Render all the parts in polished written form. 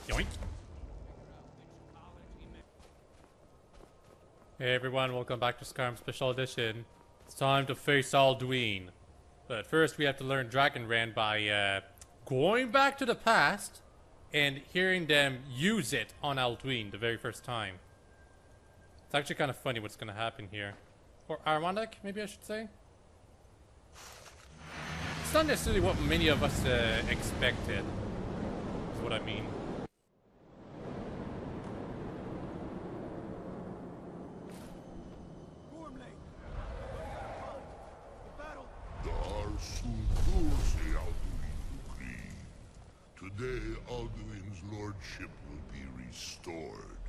Yoink. Hey everyone, welcome back to Skyrim Special Edition. It's time to face Alduin. But first we have to learn Dragon Rand by going back to the past and hearing them use it on Alduin the very first time. It's actually kind of funny what's going to happen here. Or ironic, maybe I should say. It's not necessarily what many of us expected, is what I mean. Today, Alduin's lordship will be restored.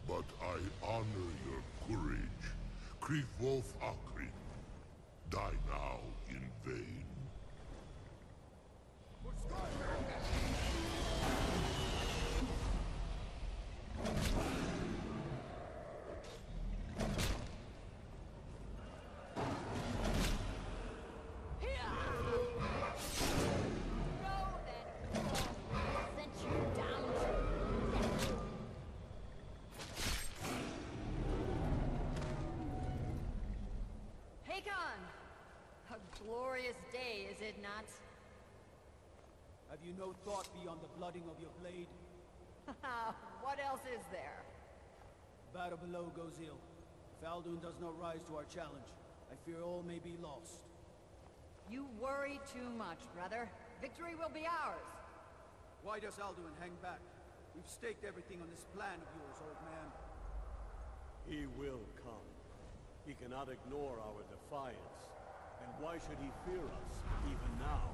But I honor your courage. WhiteHawke. Die now in vain. Glorious day, is it not? Have you no thought beyond the blooding of your blade? What else is there? The battle below goes ill. If Alduin does not rise to our challenge, I fear all may be lost. You worry too much, brother. Victory will be ours. Why does Alduin hang back? We've staked everything on this plan of yours, old man. He will come. He cannot ignore our defiance. And why should he fear us, even now?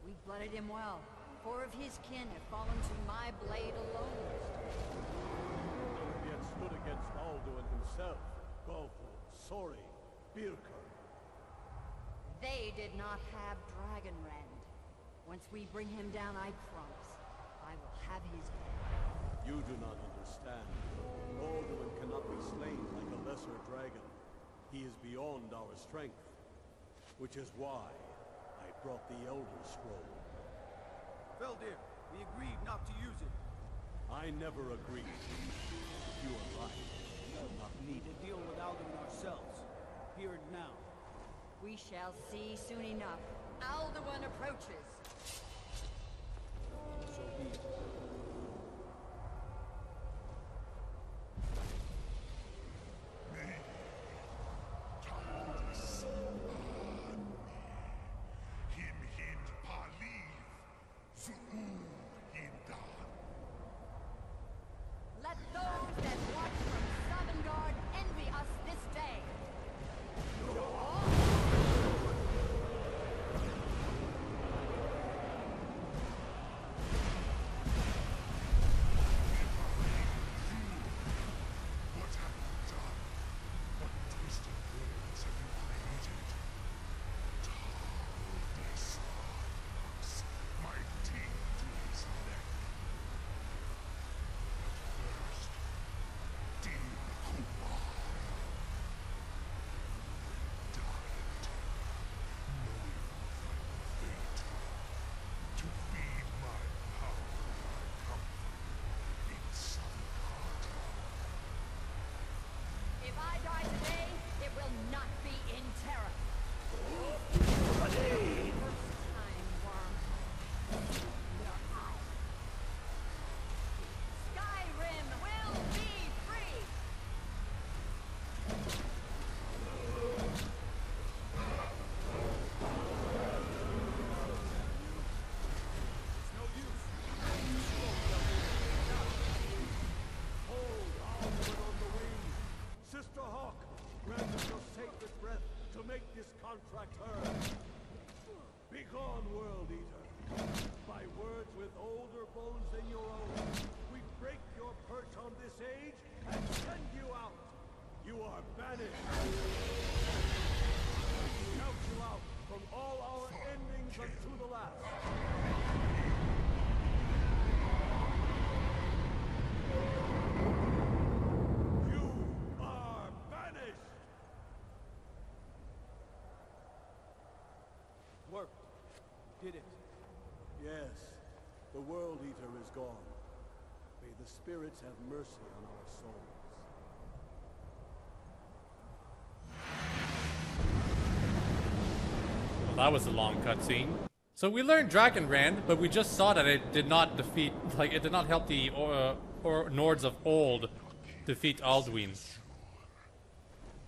We blooded him well. 4 of his kin have fallen to my blade alone. Yet stood against Alduin himself, Gofu, Sori, Birker. They did not have Dragon Rand. Once we bring him down, I promise, I will have his head. You do not understand. Alduin cannot be slain like a lesser dragon. He is beyond our strength. Which is why I brought the Elder Scroll. Feldir, we agreed not to use it. I never agreed. You are right. We will not need to deal with Alduin ourselves. Here and now. We shall see soon enough. Alduin approaches. So be it. Let those that watch from Sovngarde envy us this day. What have you done? What twisted words have you created? My teeth to his neck. First, dear Kumar. Died, knowing of fate. To feed my power, I come in some heart. If I die today, it will not be in terror. Time, worm. Your eye. Skyrim will be free! It's no use. Hold Alduin on the wing! Sister Hawk, grant us your sacred breath to make this contract heard. Begone, World Eater. By words with older bones than your own, we break your perch on this age and send you out. You are banished. We count you out from all our endings unto the last. You are banished! Worked. Did it. Yes, The World Eater is gone. May the spirits have mercy on our souls. Well, that was a long cutscene. So we learned Dragon Rand, but we just saw that it did not defeat, like, it did not help the Nords of old defeat Alduin.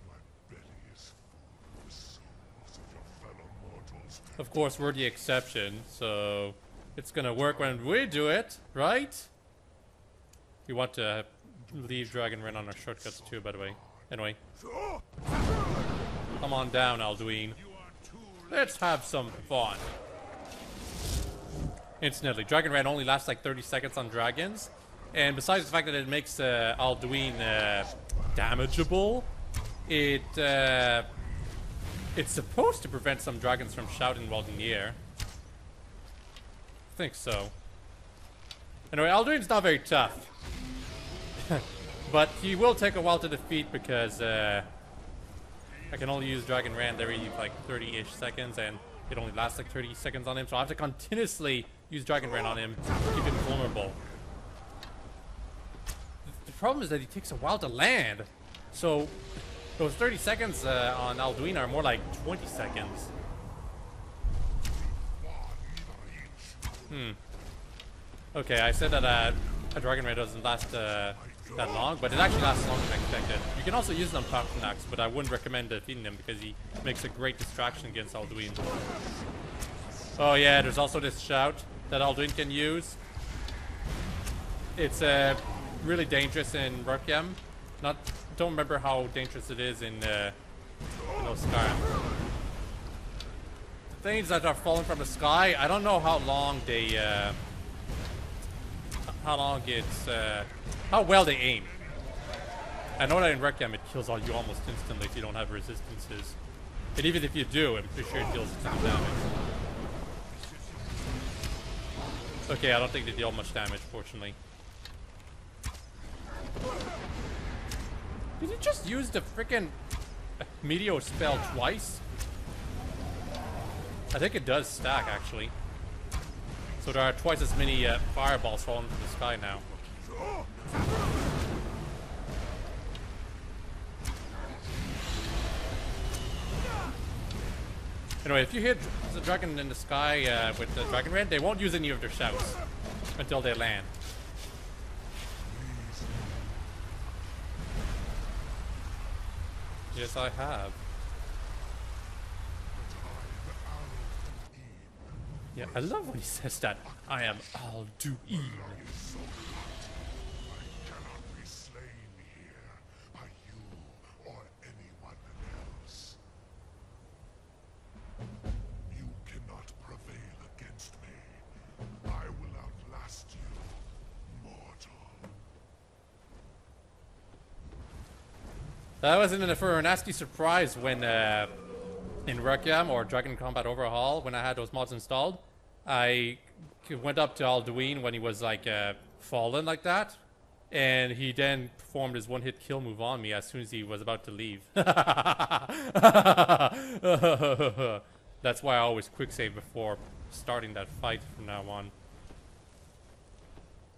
My belly is full of the souls of your fellow mortals. Of course, we're the exception, so it's gonna work when we do it, right? We want to leave Dragon Rand on our shortcuts too, by the way. Anyway. Come on down, Alduin. Let's have some fun. Incidentally, Dragon Rand only lasts like 30 seconds on dragons. And besides the fact that it makes Alduin damageable, it's supposed to prevent some dragons from shouting while in the air. I think so. Anyway, Alduin's not very tough. But he will take a while to defeat because I can only use Dragon Rand every like 30-ish seconds, and it only lasts like 30 seconds on him, so I have to continuously use Dragon Rand on him to keep him vulnerable. The problem is that he takes a while to land, so those 30 seconds on Alduin are more like 20 seconds. Okay, I said that a Dragon Rand doesn't last that long, but it actually lasts longer than expected. You can also use it on Paarthurnax, but I wouldn't recommend defeating him because he makes a great distraction against Alduin. Oh yeah, there's also this shout that Alduin can use. It's really dangerous in Requiem. Don't remember how dangerous it is in Skyrim. The things that are falling from the sky, I don't know how long they how well they aim. I know that in Requiem it kills you almost instantly if you don't have resistances. And even if you do, I'm pretty sure it deals a ton of damage. Okay, I don't think they deal much damage, fortunately. Did he just use the frickin' Meteor spell twice? I think it does stack, actually. So there are twice as many fireballs falling from the sky now. Anyway, if you hit the dragon in the sky with the Dragon Rand, they won't use any of their shouts until they land. Yes, I have. Yeah, I love when he says that. I am Alduin. I cannot be slain here by you or anyone else. You cannot prevail against me. I will outlast you, mortal. That was for a nasty surprise when in Requiem or Dragon Combat Overhaul, when I had those mods installed, I went up to Alduin when he was like fallen like that, and he then performed his one-hit kill move on me as soon as he was about to leave. That's why I always quick save before starting that fight from now on,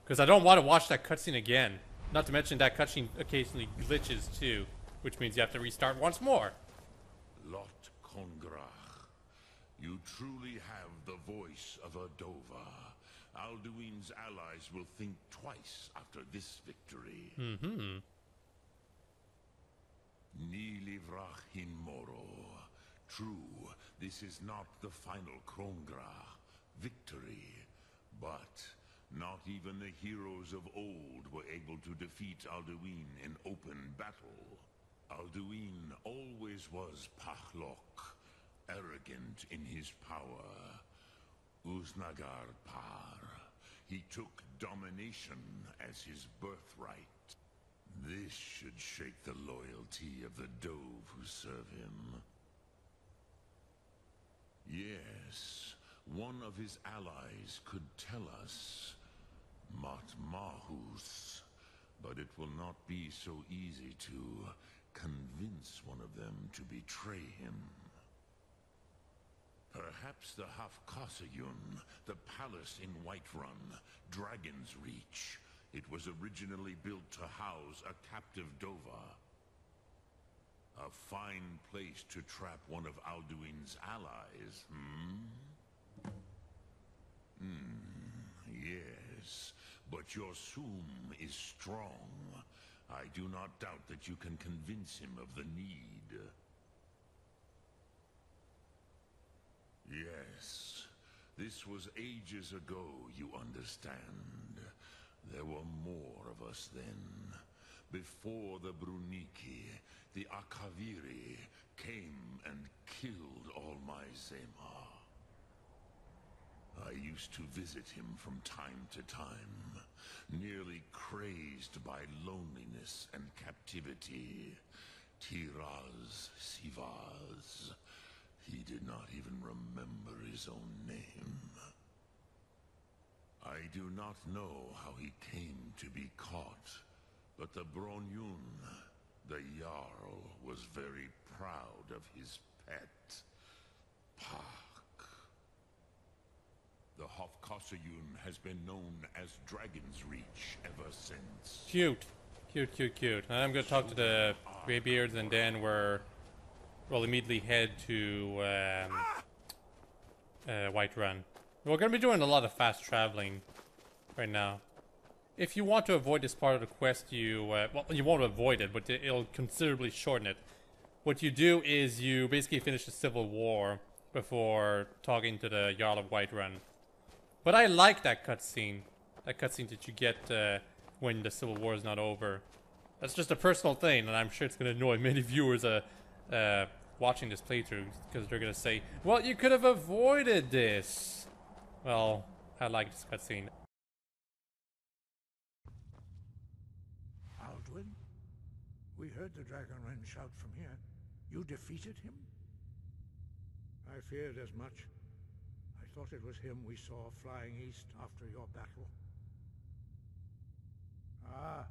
because I don't want to watch that cutscene again. Not to mention that cutscene occasionally glitches too, which means you have to restart once more. Lot Kongrach, you truly have the voice of a Dova. Alduin's allies will think twice after this victory. Ni livrach hin moro. True, this is not the final Kongrach victory, but not even the heroes of old were able to defeat Alduin in open battle. Alduin always was WhiteHawke, arrogant in his power. Uznagar Par. He took domination as his birthright. This should shake the loyalty of the Dove who serve him. Yes, one of his allies could tell us Mat Mahus, but it will not be so easy to convince one of them to betray him. Perhaps the Hafkasayun, the palace in Whiterun, Dragon's Reach. It was originally built to house a captive Dova. A fine place to trap one of Alduin's allies, Yes, but your Soom is strong. I do not doubt that you can convince him of the need. Yes, this was ages ago, you understand. There were more of us then. Before the Bruniki, the Akaviri came and killed all my Zema. I used to visit him from time to time, nearly crazed by loneliness and captivity. Tiraz Sivaz. He did not even remember his own name. I do not know how he came to be caught, but the Bronyun, the Jarl, was very proud of his pet, Pak. The Hofkasayun has been known as Dragon's Reach ever since. Cute. Cute, cute, cute. I'm gonna talk to the Greybeards and then we'll immediately head to Whiterun. We're gonna be doing a lot of fast traveling right now. If you want to avoid this part of the quest, well, you won't avoid it, but it'll considerably shorten it. What you do is you basically finish the Civil War before talking to the Jarl of Whiterun. But I like that cutscene. That cutscene that you get when the Civil War is not over. That's just a personal thing, and I'm sure it's going to annoy many viewers watching this playthrough, because they're going to say, well, you could have avoided this. Well, I like this cutscene. Alduin? We heard the Dragonren shout from here. You defeated him? I feared as much. I thought it was him we saw flying east after your battle. Ah,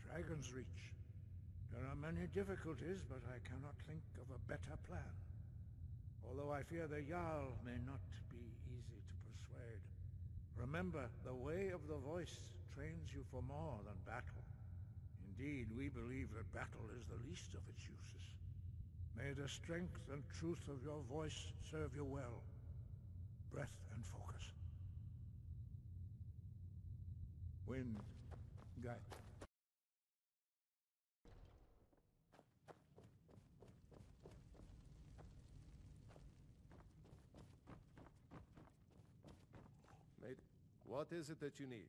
Dragon's Reach. There are many difficulties, but I cannot think of a better plan. Although I fear the Jarl may not be easy to persuade. Remember, the way of the voice trains you for more than battle. Indeed, we believe that battle is the least of its uses. May the strength and truth of your voice serve you well. Breath and focus. Wind, guide. Mate, what is it that you need?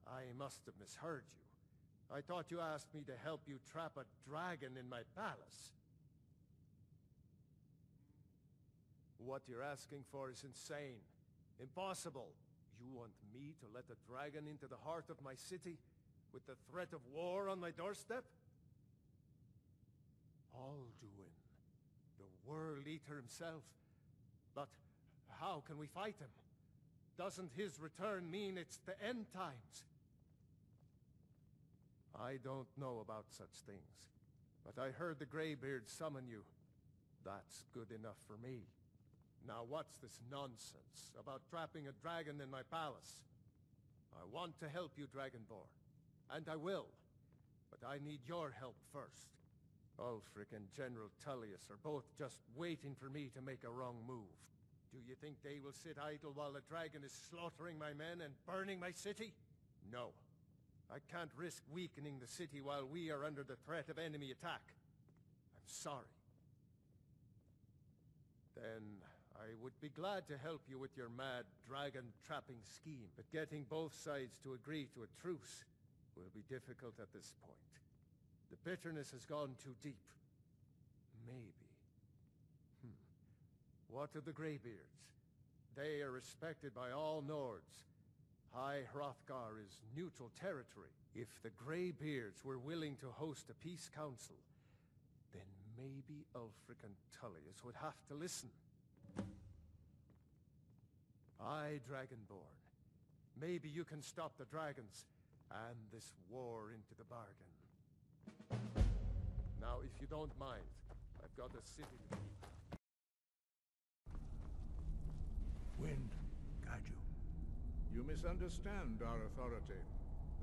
I must have misheard you. I thought you asked me to help you trap a dragon in my palace. What you're asking for is insane. Impossible. You want me to let a dragon into the heart of my city with the threat of war on my doorstep? Alduin, the World Eater himself. But how can we fight him? Doesn't his return mean it's the end times? I don't know about such things, but I heard the Greybeard summon you. That's good enough for me. Now what's this nonsense about trapping a dragon in my palace? I want to help you, Dragonborn, and I will, but I need your help first. Ulfric and General Tullius are both just waiting for me to make a wrong move. Do you think they will sit idle while the dragon is slaughtering my men and burning my city? No. I can't risk weakening the city while we are under the threat of enemy attack. I'm sorry. Then I would be glad to help you with your mad dragon-trapping scheme, but getting both sides to agree to a truce will be difficult at this point. The bitterness has gone too deep. Maybe. What of the Greybeards? They are respected by all Nords. High Hrothgar is neutral territory. If the Greybeards were willing to host a peace council, then maybe Ulfric and Tullius would have to listen. Aye, Dragonborn. Maybe you can stop the dragons, and this war into the bargain. Now, if you don't mind, I've got a city to keep. Wind, guide you. You misunderstand our authority.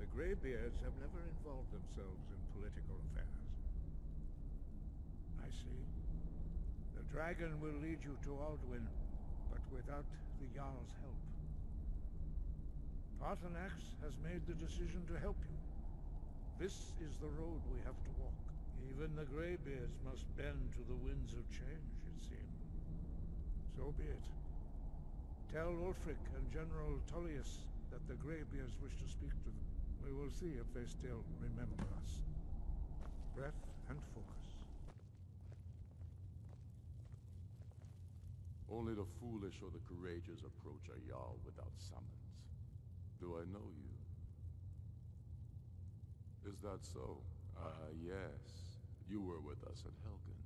The Greybeards have never involved themselves in political affairs. I see. The dragon will lead you to Alduin, but without the Jarl's help. Paarthurnax has made the decision to help you. This is the road we have to walk. Even the Greybeards must bend to the winds of change, it seems. So be it. Tell Ulfric and General Tullius that the Greybeards wish to speak to them. We will see if they still remember us. Breath and focus. Only the foolish or the courageous approach a Jarl without summons. Do I know you? Is that so? Yes. You were with us at Helgen.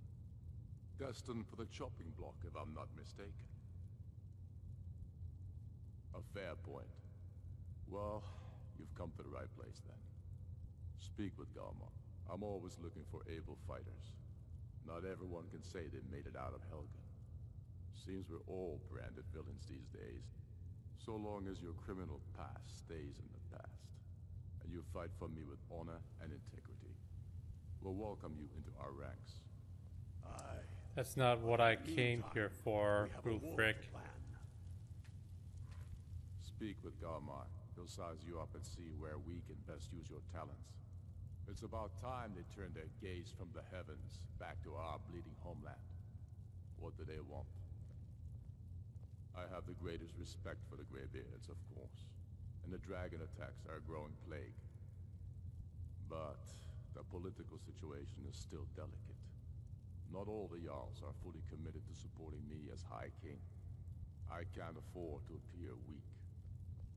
Destined for the chopping block, if I'm not mistaken. A fair point. Well, you've come to the right place then. Speak with Galmar. I'm always looking for able fighters. Not everyone can say they made it out of Helgen. Seems we're all branded villains these days. So long as your criminal past stays in the past, and you fight for me with honor and integrity, we'll welcome you into our ranks. That's not what I came here for, Ulfric. Speak with Galmar. He'll size you up and see where we can best use your talents. It's about time they turned their gaze from the heavens back to our bleeding homeland. What do they want? I have the greatest respect for the Greybeards, of course, and the dragon attacks are a growing plague. But the political situation is still delicate. Not all the Jarls are fully committed to supporting me as High King. I can't afford to appear weak.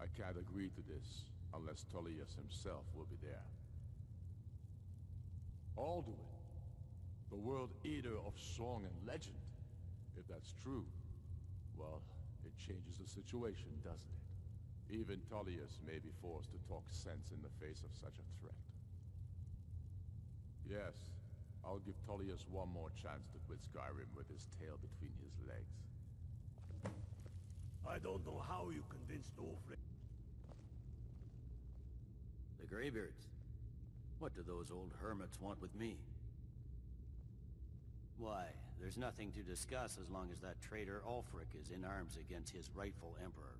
I can't agree to this unless Tullius himself will be there. Alduin, the World Eater of song and legend. If that's true, well, it changes the situation, doesn't it? Even Tullius may be forced to talk sense in the face of such a threat. Yes, I'll give Tullius one more chance to quit Skyrim with his tail between his legs. I don't know how you convinced Ulfric. The Greybeards? What do those old hermits want with me? Why, there's nothing to discuss as long as that traitor Ulfric is in arms against his rightful emperor.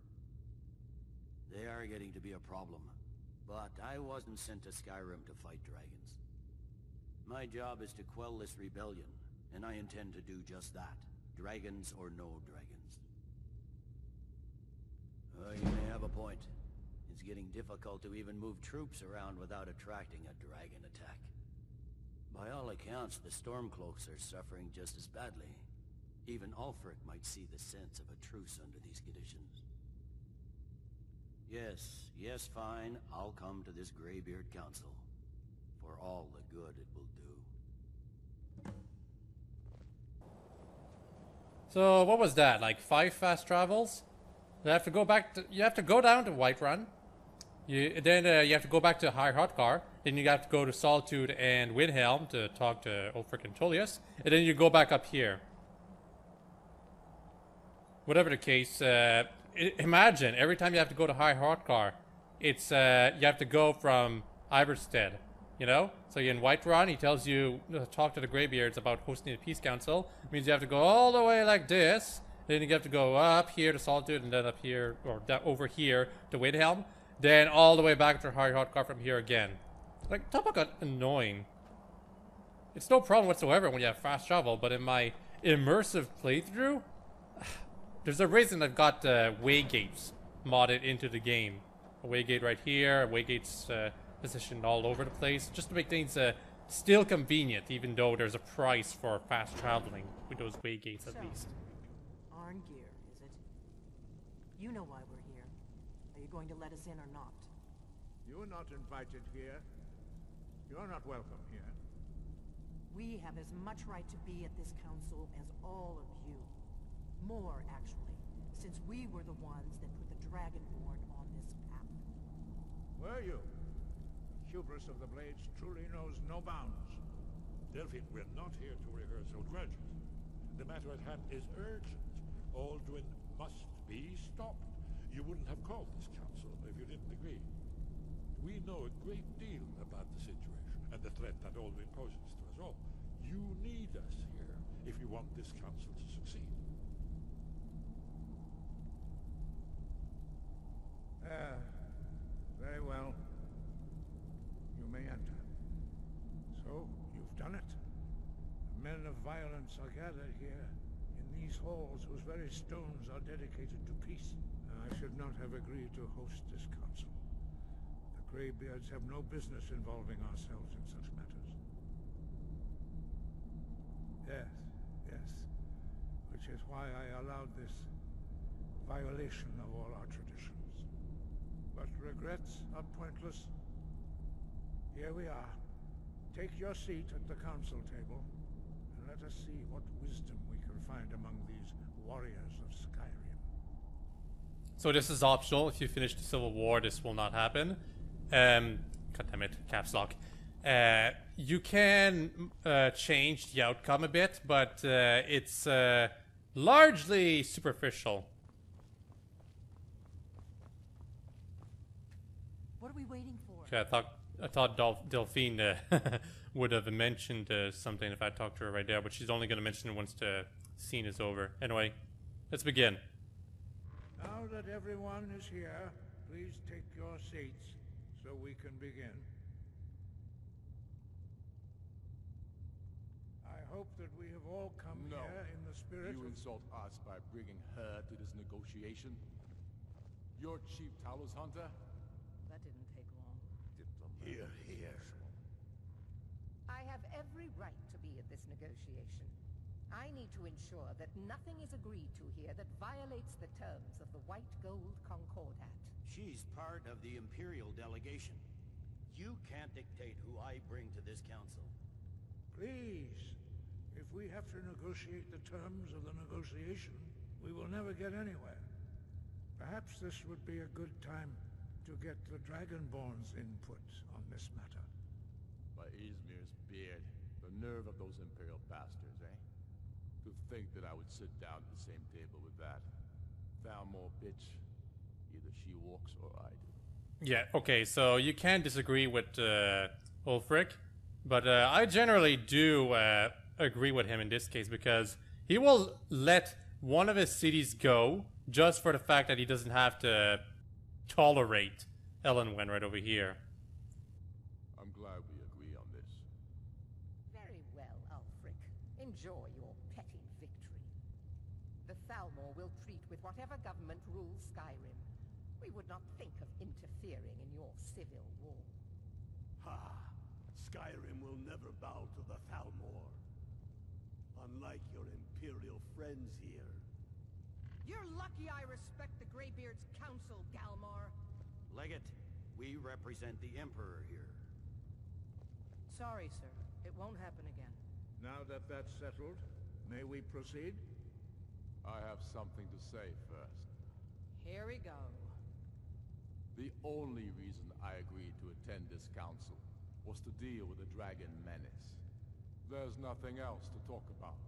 They are getting to be a problem, but I wasn't sent to Skyrim to fight dragons. My job is to quell this rebellion, and I intend to do just that, dragons or no dragons. You may have a point. It's getting difficult to even move troops around without attracting a dragon attack. By all accounts, the Stormcloaks are suffering just as badly. Even Ulfric might see the sense of a truce under these conditions. Yes, fine. I'll come to this Greybeard Council. For all the good it will do. So what was that? Like 5 fast travels? You have to go back to. You have to go down to Whiterun. Then you have to go back to WhiteHawke. Then you have to go to Solitude and Windhelm to talk to Ulfric and Tullius. And then you go back up here. Whatever the case, imagine every time you have to go to WhiteHawke, it's you have to go from Iverstead. You know? So in Whiterun, he tells you to talk to the Greybeards about hosting a peace council. It means you have to go all the way like this. Then you have to go up here to Solitude and then up here, or over here to Windhelm. Then all the way back to WhiteHawke from here again. Like, Top got annoying. It's no problem whatsoever when you have fast travel, but in my immersive playthrough, there's a reason I've got waygates modded into the game. A waygate right here, a waygate's positioned all over the place, just to make things still convenient, even though there's a price for fast traveling with those waygates at least. Arngeir, is it? You know why we're here. Are you going to let us in or not? You are not invited here. You are not welcome here. We have as much right to be at this council as all of you. More, actually, since we were the ones that put the Dragonborn on this path. Were you? Hubris of the Blades truly knows no bounds. Delphine, we're not here to rehearse our grudges. The matter at hand is urgent. Alduin must be stopped. You wouldn't have called this council if you didn't agree. We know a great deal about the situation and the threat that Alduin poses to us all. You need us here if you want this council to succeed. Very well. You may enter. So, you've done it. The men of violence are gathered here in these halls whose very stones are dedicated to peace. I should not have agreed to host this council. The Greybeards have no business involving ourselves in such matters. Yes. Which is why I allowed this violation of all our traditions. But regrets are pointless. Here we are. Take your seat at the council table, and let us see what wisdom we can find among these warriors of Skyrim. So this is optional. If you finish the Civil War, this will not happen. God damn it, caps lock. You can change the outcome a bit, but it's largely superficial. What are we waiting for? Okay, I thought Delphine would have mentioned something if I talked to her right there, but she's only going to mention it once the scene is over. Anyway, let's begin. Now that everyone is here, please take your seats so we can begin. I hope that we have all come here in the spirit You of... insult us by bringing her to this negotiation? You're Chief Talos Hunter? That didn't take long. Here. I have every right to be at this negotiation. I need to ensure that nothing is agreed to here that violates the terms of the White Gold Concordat. She's part of the Imperial delegation. You can't dictate who I bring to this council. Please, if we have to negotiate the terms of the negotiation, we will never get anywhere. Perhaps this would be a good time to get the Dragonborn's input on this matter. By Izmir's beard. The nerve of those Imperial bastards, eh? To think that I would sit down at the same table with that. Thalmor bitch. Either she walks or I do. Yeah, okay, so you can disagree with Ulfric, but I generally do agree with him in this case because he will let one of his cities go just for the fact that he doesn't have to tolerate Elenwen right over here. I'm glad we agree on this. Very well, Ulfric. Enjoy your petty victory. The Thalmor will treat with whatever government rules Skyrim. We would not think of interfering in your civil war. Ha! Skyrim will never bow to the Thalmor. Unlike your Imperial friends here. You're lucky I respect the Greybeard's counsel, Galmar. Legate, we represent the Emperor here. Sorry, sir. It won't happen again. Now that that's settled, may we proceed? I have something to say first. Here we go. The only reason I agreed to attend this council was to deal with the Dragon Menace. There's nothing else to talk about.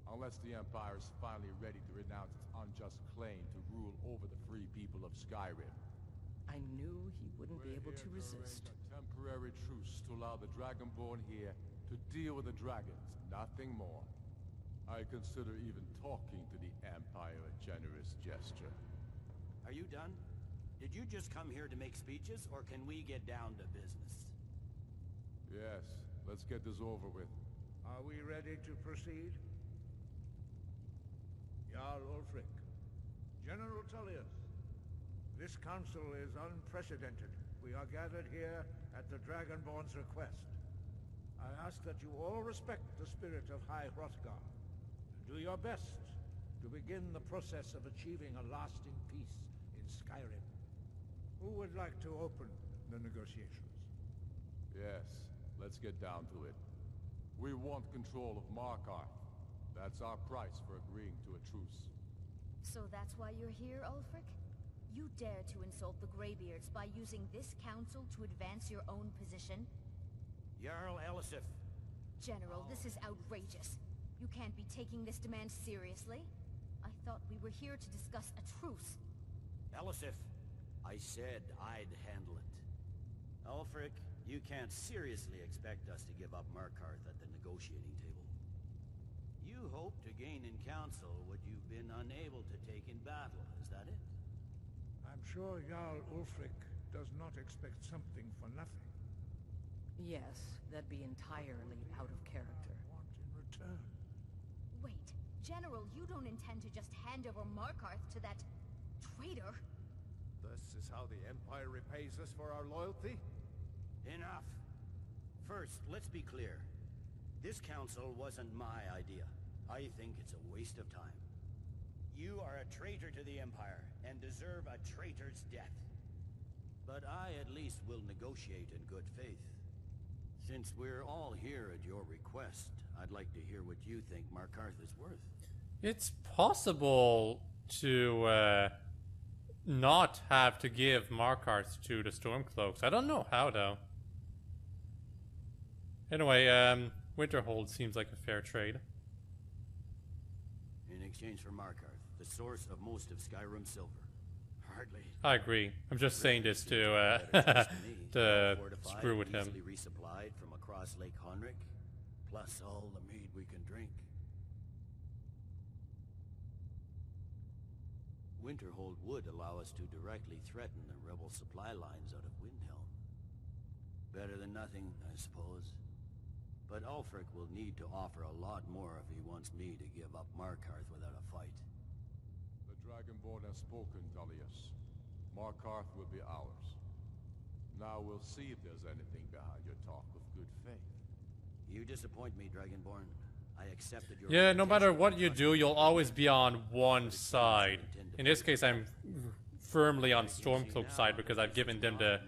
Unless the Empire is finally ready to renounce its unjust claim to rule over the free people of Skyrim. I knew he wouldn't be able to resist. A temporary truce to allow the Dragonborn here to deal with the dragons, nothing more. I consider even talking to the Empire a generous gesture. Are you done? Did you just come here to make speeches, or can we get down to business? Yes, let's get this over with. Are we ready to proceed? Jarl Ulfric, General Tullius, this council is unprecedented. We are gathered here at the Dragonborn's request. I ask that you all respect the spirit of High Hrothgar, and do your best to begin the process of achieving a lasting peace in Skyrim. Who would like to open the negotiations? Yes, let's get down to it. We want control of Markarth. That's our price for agreeing to a truce. So that's why you're here, Ulfric? You dare to insult the Greybeards by using this council to advance your own position? Jarl Elisif. General, this is outrageous. You can't be taking this demand seriously. I thought we were here to discuss a truce. Elisif, I said I'd handle it. Ulfric, you can't seriously expect us to give up Markarth at the negotiating table. You hope to gain in council what you've been unable to take in battle, is that it? I'm sure Jarl Ulfric does not expect something for nothing. Yes, that'd be entirely out of character. Want in return? Wait, General, you don't intend to just hand over Markarth to that traitor? This is how the Empire repays us for our loyalty? Enough. First, let's be clear. This council wasn't my idea. I think it's a waste of time. You are a traitor to the Empire, and deserve a traitor's death. But I at least will negotiate in good faith. Since we're all here at your request, I'd like to hear what you think Markarth is worth. It's possible to not have to give Markarth to the Stormcloaks. I don't know how though. Anyway, Winterhold seems like a fair trade. In exchange for Markarth, the source of most of Skyrim's silver. Hardly. I agree. I'm just saying this to to screw with him. Easily resupplied from across Lake Honric, plus all the mead we can drink. Winterhold would allow us to directly threaten the rebel supply lines out of Windhelm. Better than nothing, I suppose. But Ulfric will need to offer a lot more if he wants me to give up Markarth without a fight. The Dragonborn has spoken, Tullius. Markarth will be ours. Now we'll see if there's anything behind your talk of good faith. You disappoint me, Dragonborn. I accepted your... Yeah, no matter what you do, you'll always be on one side. In this case, I'm firmly on Stormcloak's side because I've given them the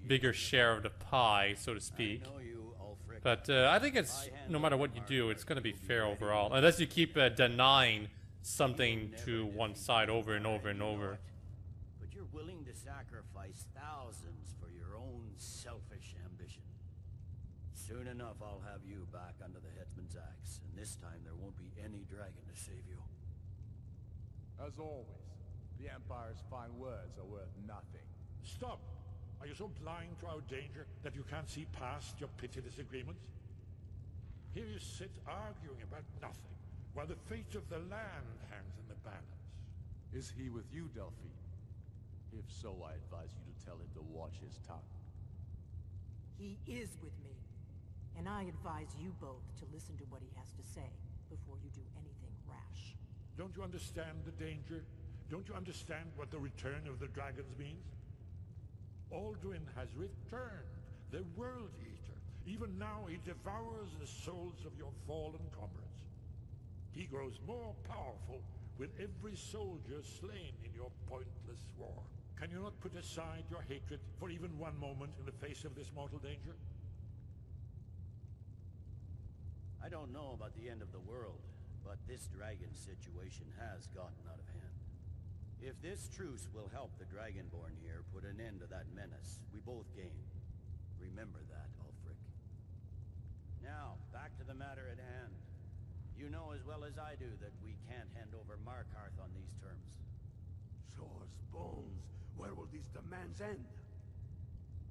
bigger share of the pie, so to speak. But I think it's, no matter what you do, it's going to be fair overall. Unless you keep denying something to one side over and over and over. But you're willing to sacrifice thousands for your own selfish ambition. Soon enough, I'll have you back under the headsman's axe, and this time there won't be any dragon to save you. As always, the Empire's fine words are worth nothing. Stop! Are you so blind to our danger that you can't see past your petty disagreements? Here you sit arguing about nothing, while the fate of the land hangs in the balance. Is he with you, Delphine? If so, I advise you to tell him to watch his tongue. He is with me. And I advise you both to listen to what he has to say before you do anything rash. Don't you understand the danger? Don't you understand what the return of the dragons means? Alduin has returned, the World Eater. Even now he devours the souls of your fallen comrades. He grows more powerful with every soldier slain in your pointless war. Can you not put aside your hatred for even one moment in the face of this mortal danger? I don't know about the end of the world, but this dragon situation has gotten out of hand. If this truce will help the Dragonborn here put an end to that menace, we both gain. Remember that, Ulfric. Now, back to the matter at hand. You know as well as I do that we can't hand over Markarth on these terms. Show us bones. Where will these demands end?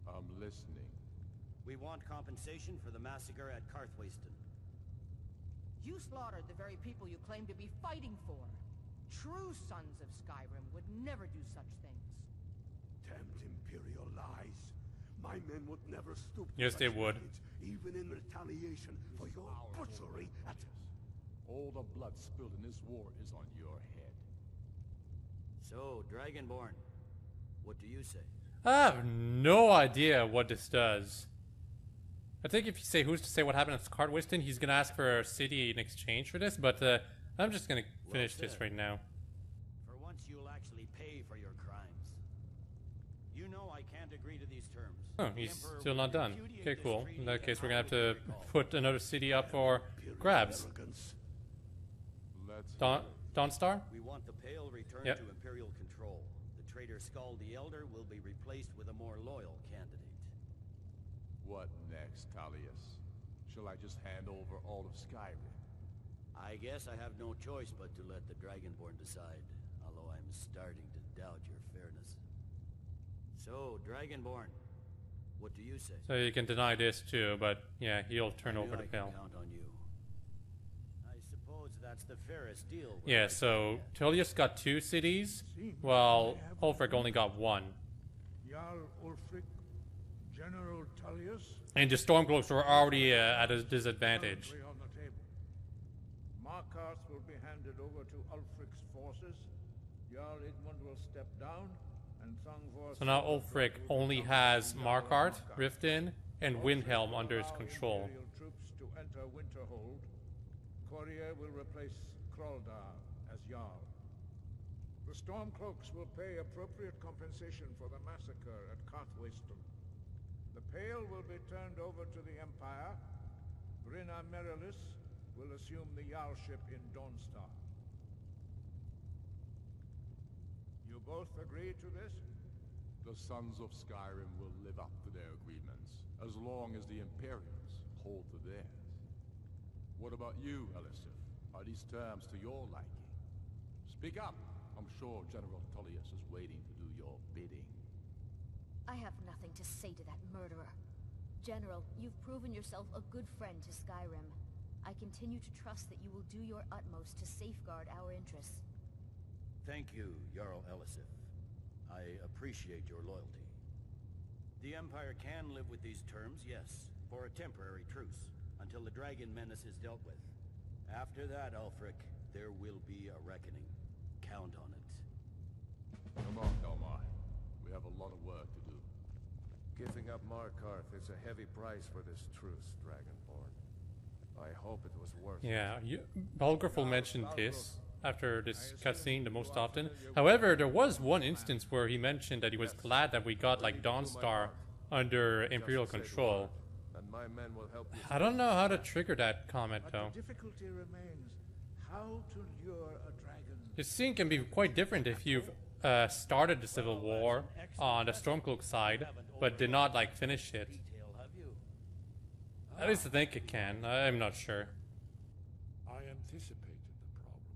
I'm listening. We want compensation for the massacre at Karthwasten. You slaughtered the very people you claim to be fighting for. True sons of Skyrim would never do such things. Damned Imperial lies. My men would never stoop to Yes, they such would. deeds, even in retaliation for your butchery at... All the blood spilled in this war is on your head. So, Dragonborn, what do you say? I have no idea what this does. I think if you say who's to say what happened at Karthwasten, he's gonna ask for a city in exchange for this, but I'm just gonna finish this right now. For once you'll actually pay for your crimes. You know I can't agree to these terms. Oh, he's still not done. Okay, cool. In that case, we're gonna have to put another city up for grabs. Dawnstar? We want the Pale returned Yep. to Imperial control. The traitor Skull the Elder will be replaced with a more loyal candidate. What next, Tullius? Shall I just hand over all of Skyrim? I guess I have no choice but to let the Dragonborn decide, although I'm starting to doubt your fairness. So, Dragonborn, what do you say? So you can deny this too, but yeah, he'll turn over the I bill. can count on you. I suppose that's the fairest deal. Yeah, so Tullius got 2 cities, while Ulfric only got 1. Jarl Ulfric, General Tullius. And the Stormcloaks were already at a disadvantage. Currently on the table. Markarth will be handed over to Ulfric's forces. Jarl Igmund will step down, and Thangvor. So now Ulfric only has Markarth, Riften, and Windhelm under his control. Imperial troops to enter Winterhold. Courier will replace Kraldar as Jarl. The Stormcloaks will pay appropriate compensation for the massacre at Karthwasten. The Pale will be turned over to the Empire. Brynna Merilis will assume the Jarlship in Dawnstar. You both agree to this? The Sons of Skyrim will live up to their agreements, as long as the Imperials hold to theirs. What about you, Elisif? Are these terms to your liking? Speak up! I'm sure General Tullius is waiting to do your bidding. I have nothing to say to that murderer. General, you've proven yourself a good friend to Skyrim. I continue to trust that you will do your utmost to safeguard our interests. Thank you, Jarl Elisif. I appreciate your loyalty. The Empire can live with these terms, yes, for a temporary truce, until the dragon menace is dealt with. After that, Ulfric, there will be a reckoning. Count on it. Come on, Dalmar. We have a lot of work to do. Giving up Markarth is a heavy price for this truce, Dragonborn. I hope it was worth it. Yeah, Balgruuf will mention this after this cutscene the most often. However, there was one instance where he mentioned that he was glad that we got like Dawnstar under Imperial control. And my men will help you. I don't know how to trigger that comment though. The difficulty remains how to lure a dragon. This scene can be quite different if you've started the Civil War on the Stormcloak side, but did not like finish it. At least I think it can. I'm not sure. I anticipated the problem.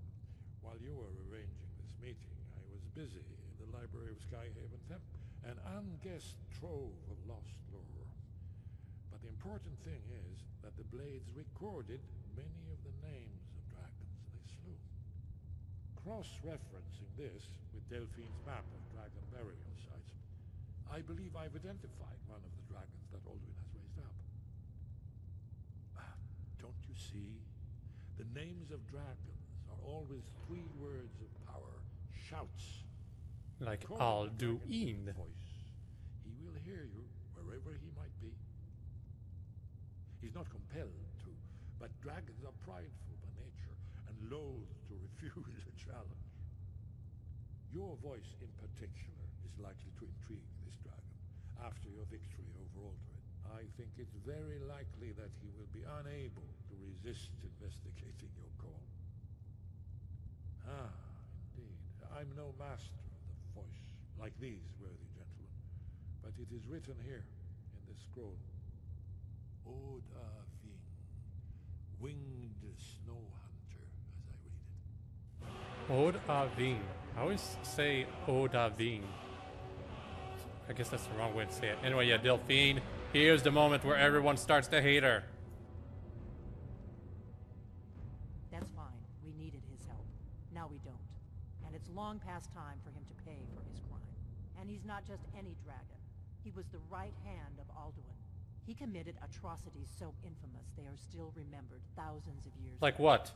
While you were arranging this meeting, I was busy in the library of Skyhaven Temp, an unguessed trove of lost lore. But the important thing is that the blades recorded many of the names of dragons they slew. Cross-referencing this with Delphine's map of dragon burial sites, I believe I've identified one of the dragons that Alduin has raised up. Don't you see? The names of dragons are always 3 words of power, shouts. Like Call the dragon Alduin. with voice. He will hear you wherever he might be. He's not compelled to, but dragons are prideful by nature and loath to refuse a challenge. Your voice in particular is likely to intrigue this dragon after your victory over Alduin. I think it's very likely that he will be unable to resist investigating your call. Ah, indeed. I'm no master of the voice, like these worthy gentlemen, but it is written here in this scroll. Oda Ving, winged snow hunter, as I read it. Odavin. I always say Odavin. I guess that's the wrong way to say it. Anyway, yeah, Delphine. Here's the moment where everyone starts to hate her. That's fine. We needed his help. Now we don't. And it's long past time for him to pay for his crime. And he's not just any dragon. He was the right hand of Alduin. He committed atrocities so infamous they are still remembered thousands of years Like later. what?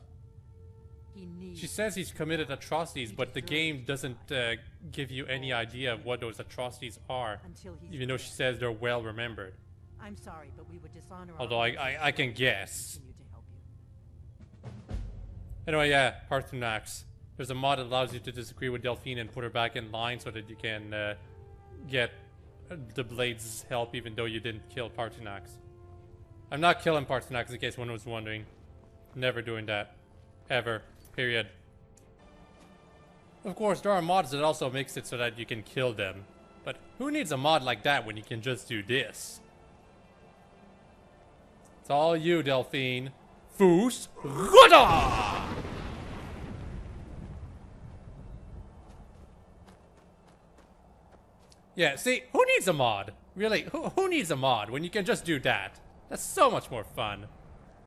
He needs She says he's committed atrocities, but the game doesn't give you any idea of what those atrocities are, until he's even though she says they're well remembered. I'm sorry, but we would dishonor our Although I can guess. continue to help you. Anyway, yeah, Parthunax. There's a mod that allows you to disagree with Delphine and put her back in line so that you can get the Blades' help even though you didn't kill Parthunax. I'm not killing Parthunax in case one was wondering. Never doing that. Ever. Period. Of course, there are mods that also makes it so that you can kill them. But who needs a mod like that when you can just do this? It's all you, Delphine. Foos. Rada! Yeah, see, who needs a mod? Really, who needs a mod when you can just do that? That's so much more fun.